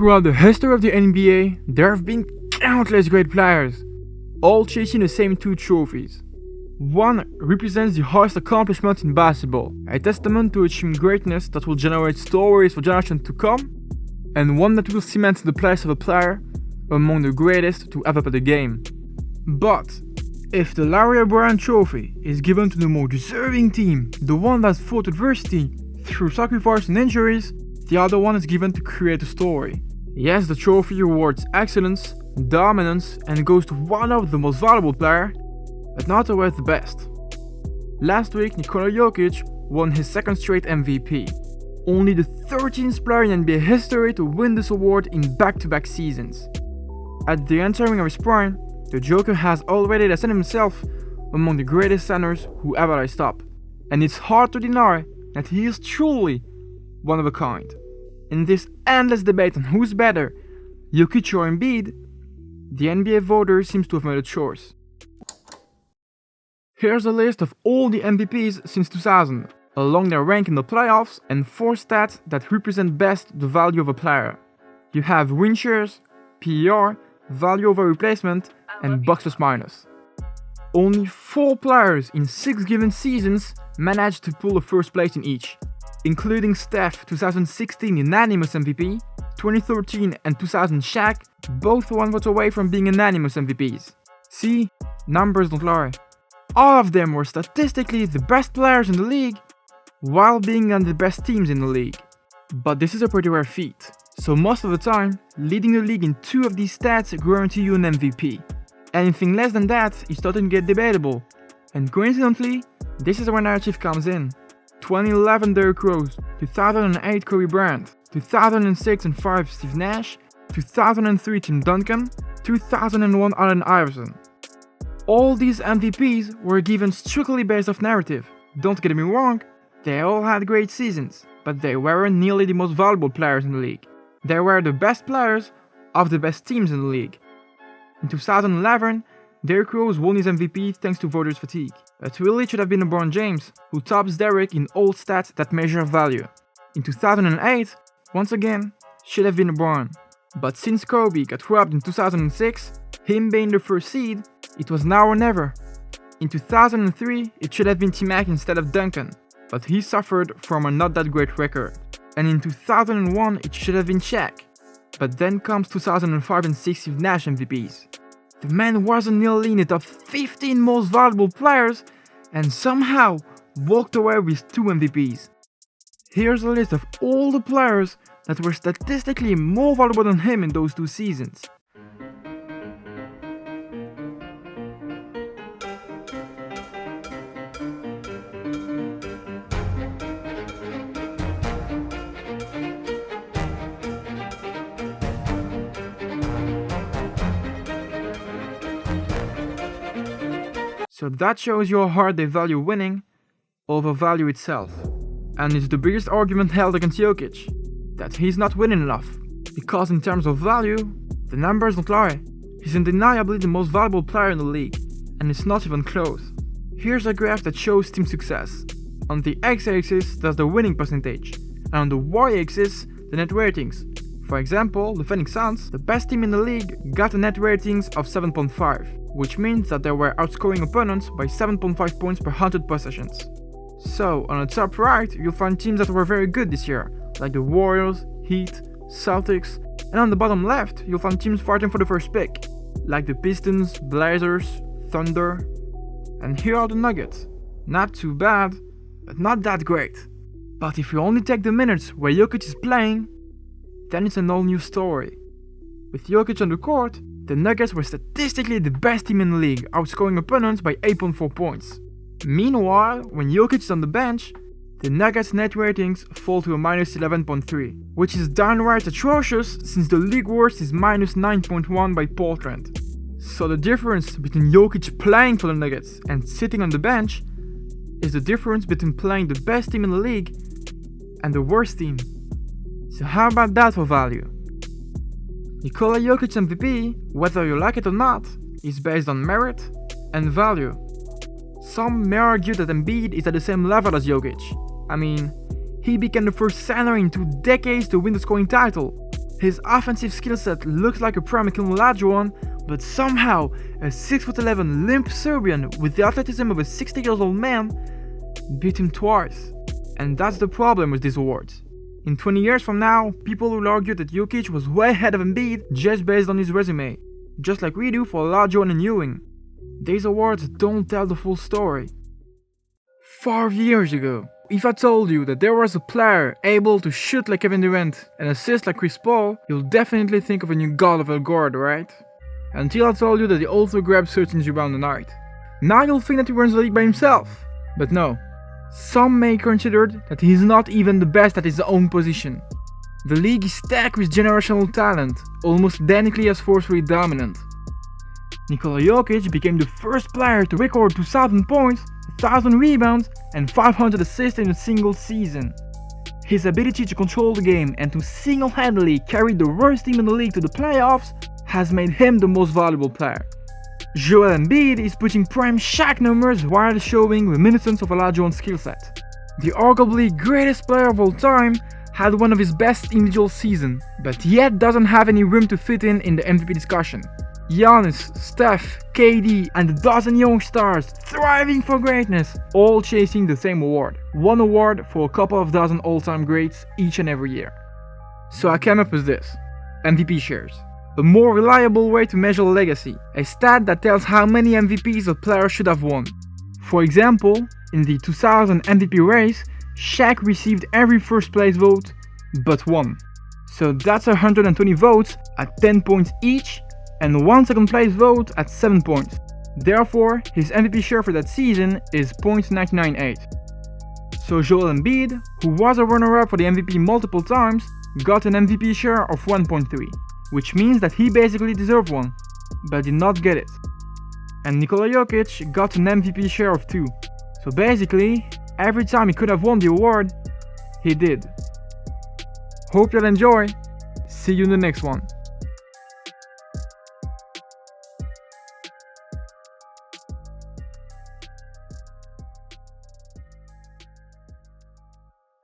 Throughout the history of the NBA, there have been countless great players, all chasing the same two trophies. One represents the highest accomplishment in basketball, a testament to achieving greatness that will generate stories for generations to come, and one that will cement the place of a player among the greatest to ever play the game. But if the Larry O'Brien Trophy is given to the more deserving team, the one that fought adversity through sacrifice and injuries, the other one is given to create a story. Yes, the trophy rewards excellence, dominance, and goes to one of the most valuable players, but not always the best. Last week, Nikola Jokic won his second straight MVP, only the 13th player in NBA history to win this award in back-to-back seasons. At the entering of his prime, the Joker has already ascended himself among the greatest centers who ever laced up, and it's hard to deny that he is truly one of a kind. In this endless debate on who's better, Jokic or Embiid, the NBA voter seems to have made a choice. Here's a list of all the MVPs since 2000, along their rank in the playoffs, and 4 stats that represent best the value of a player. You have win shares, PER, value over replacement, and box plus minus. Only 4 players in 6 given seasons managed to pull the first place in each, including Steph 2016 unanimous MVP, 2013 and 2000 Shaq, both 1 vote away from being unanimous MVPs. See, numbers don't lie. All of them were statistically the best players in the league, while being on the best teams in the league. But this is a pretty rare feat, so most of the time, leading the league in 2 of these stats guarantee you an MVP. Anything less than that is starting to get debatable, and coincidentally, this is where narrative comes in. 2011 Derrick Rose, 2008 Kobe Bryant, 2006 and 5 Steve Nash, 2003 Tim Duncan, 2001 Allen Iverson. All these MVPs were given strictly based off narrative. Don't get me wrong, they all had great seasons, but they weren't nearly the most valuable players in the league. They were the best players of the best teams in the league. In 2011, Derrick Rose won his MVP thanks to voters' fatigue. But really it should have been LeBron James, who tops Derrick in all stats that measure value. In 2008, once again, should have been LeBron. But since Kobe got robbed in 2006, him being the first seed, it was now or never. In 2003, it should have been T-Mac instead of Duncan, but he suffered from a not that great record. And in 2001, it should have been Shaq. But then comes 2005 and 6 Steve Nash MVPs. The man wasn't nearly in the top 15 most valuable players and somehow walked away with 2 MVPs. Here's a list of all the players that were statistically more valuable than him in those 2 seasons. So that shows you how hard they value winning over value itself. And it's the biggest argument held against Jokic, that he's not winning enough. Because in terms of value, the numbers don't lie. He's undeniably the most valuable player in the league, and it's not even close. Here's a graph that shows team success. On the x-axis, there's the winning percentage, and on the y-axis, the net ratings. For example, the Phoenix Suns, the best team in the league, got a net ratings of 7.5, which means that they were outscoring opponents by 7.5 points per 100 possessions. So, on the top right, you'll find teams that were very good this year, like the Warriors, Heat, Celtics, and on the bottom left, you'll find teams fighting for the first pick, like the Pistons, Blazers, Thunder, and here are the Nuggets. Not too bad, but not that great. But if you only take the minutes where Jokic is playing, then it's an all new story. With Jokic on the court, the Nuggets were statistically the best team in the league, outscoring opponents by 8.4 points. Meanwhile, when Jokic is on the bench, the Nuggets' net ratings fall to a minus 11.3, which is downright atrocious since the league worst is minus 9.1 by Portland. So the difference between Jokic playing for the Nuggets and sitting on the bench is the difference between playing the best team in the league and the worst team. So how about that for value? Nikola Jokic MVP, whether you like it or not, is based on merit and value. Some may argue that Embiid is at the same level as Jokic. I mean, he became the first center in 2 decades to win the scoring title. His offensive skill set looks like a prime Michelangelo, but somehow a 6'11" limp Serbian with the athleticism of a 60-year-old man beat him twice. And that's the problem with these awards. In 20 years from now, people will argue that Jokic was way ahead of Embiid just based on his resume, just like we do for Olajuwon and Ewing. These awards don't tell the full story. 5 years ago, if I told you that there was a player able to shoot like Kevin Durant and assist like Chris Paul, you'll definitely think of a new god of a guard, right? Until I told you that he also grabs 13 rebounds a night. Now you'll think that he runs the league by himself. But no. Some may consider that he is not even the best at his own position. The league is stacked with generational talent, almost identically as forcefully dominant. Nikola Jokic became the first player to record 2,000 points, 1,000 rebounds, and 500 assists in a single season. His ability to control the game and to single-handedly carry the worst team in the league to the playoffs has made him the most valuable player. Joel Embiid is putting prime Shaq numbers while showing reminiscence of Olajuwon's skill set. The arguably greatest player of all time had one of his best individual seasons, but yet doesn't have any room to fit in the MVP discussion. Giannis, Steph, KD, and a dozen young stars thriving for greatness, all chasing the same award. One award for a couple of dozen all-time greats each and every year. So I came up with this: MVP shares. A more reliable way to measure legacy, a stat that tells how many MVPs a player should have won. For example, in the 2000 MVP race, Shaq received every first place vote but one. So that's 120 votes at 10 points each and one second place vote at 7 points. Therefore, his MVP share for that season is .998. So Joel Embiid, who was a runner-up for the MVP multiple times, got an MVP share of 1.3. Which means that he basically deserved one, but did not get it. And Nikola Jokic got an MVP share of 2. So basically, every time he could have won the award, he did. Hope you'll enjoy. See you in the next one.